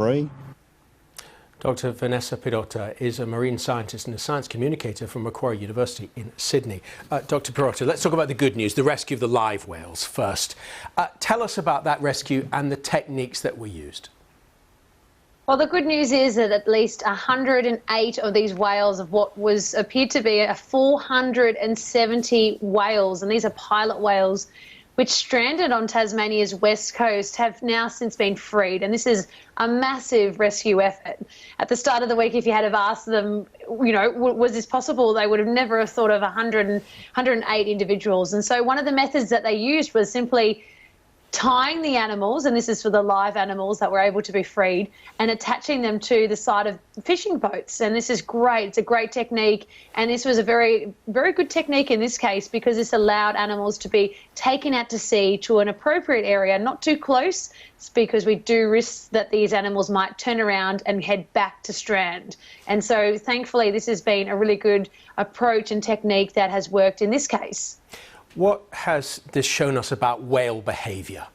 Free. Dr. Vanessa Pirotta is a marine scientist and a science communicator from Macquarie University in Sydney. Dr. Pirotta, let's talk about the good news, the rescue of the live whales first. Tell us about that rescue and the techniques that were used. Well, the good news is that at least 108 of these whales of what appeared to be 470 whales, and these are pilot whales, which stranded on Tasmania's west coast, have now since been freed. And this is a massive rescue effort. At the start of the week, if you had have asked them, you know, was this possible, they would have never have thought of 108 individuals. And so one of the methods that they used was simply tying the animals, and this is for the live animals that were able to be freed, and attaching them to the side of fishing boats. And this is great. It's a great technique, and this was a very, very good technique in this case because this allowed animals to be taken out to sea to an appropriate area, not too close, because we do risk that these animals might turn around and head back to strand. And so thankfully this has been a really good approach and technique that has worked in this case. What has this shown us about whale behaviour?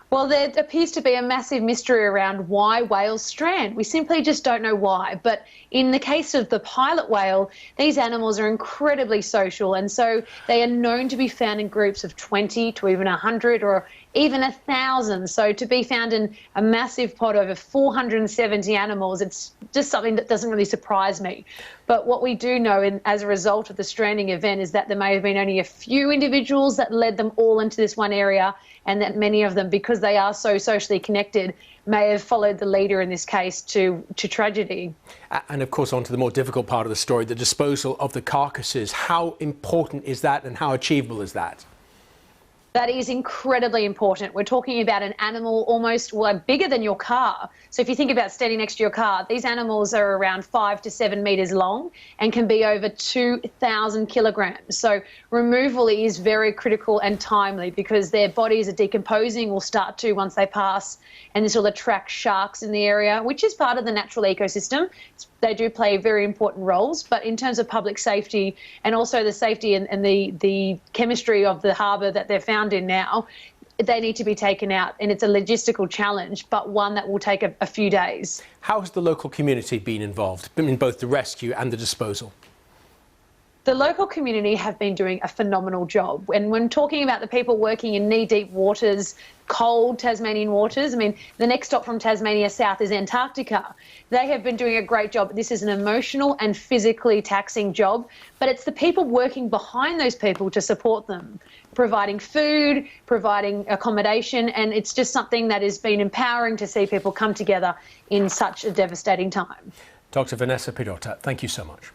Well, there appears to be a massive mystery around why whales strand. We simply just don't know why. But in the case of the pilot whale, these animals are incredibly social, and so they are known to be found in groups of 20 to even 100 or even 1,000. So to be found in a massive pod over 470 animals, it's just something that doesn't really surprise me. But what we do know as a result of the stranding event is that there may have been only a few individuals that led them all into this one area, and that many of them, because they are so socially connected, may have followed the leader in this case to tragedy. And of course, on to the more difficult part of the story, the disposal of the carcasses. How important is that and how achievable is that? That is incredibly important. We're talking about an animal almost bigger than your car. So if you think about standing next to your car, these animals are around 5 to 7 metres long and can be over 2,000 kilograms. So removal is very critical and timely because their bodies are decomposing, will start to once they pass, and this will attract sharks in the area, which is part of the natural ecosystem. They do play very important roles, but in terms of public safety and also the safety and the chemistry of the harbour that they're found in now, they need to be taken out, and it's a logistical challenge, but one that will take a few days. How has the local community been involved in both the rescue and the disposal? The local community have been doing a phenomenal job. And when talking about the people working in knee-deep waters, cold Tasmanian waters, I mean, the next stop from Tasmania south is Antarctica. They have been doing a great job. This is an emotional and physically taxing job, but it's the people working behind those people to support them, providing food, providing accommodation, and it's just something that has been empowering to see people come together in such a devastating time. Dr. Vanessa Pirotta, thank you so much.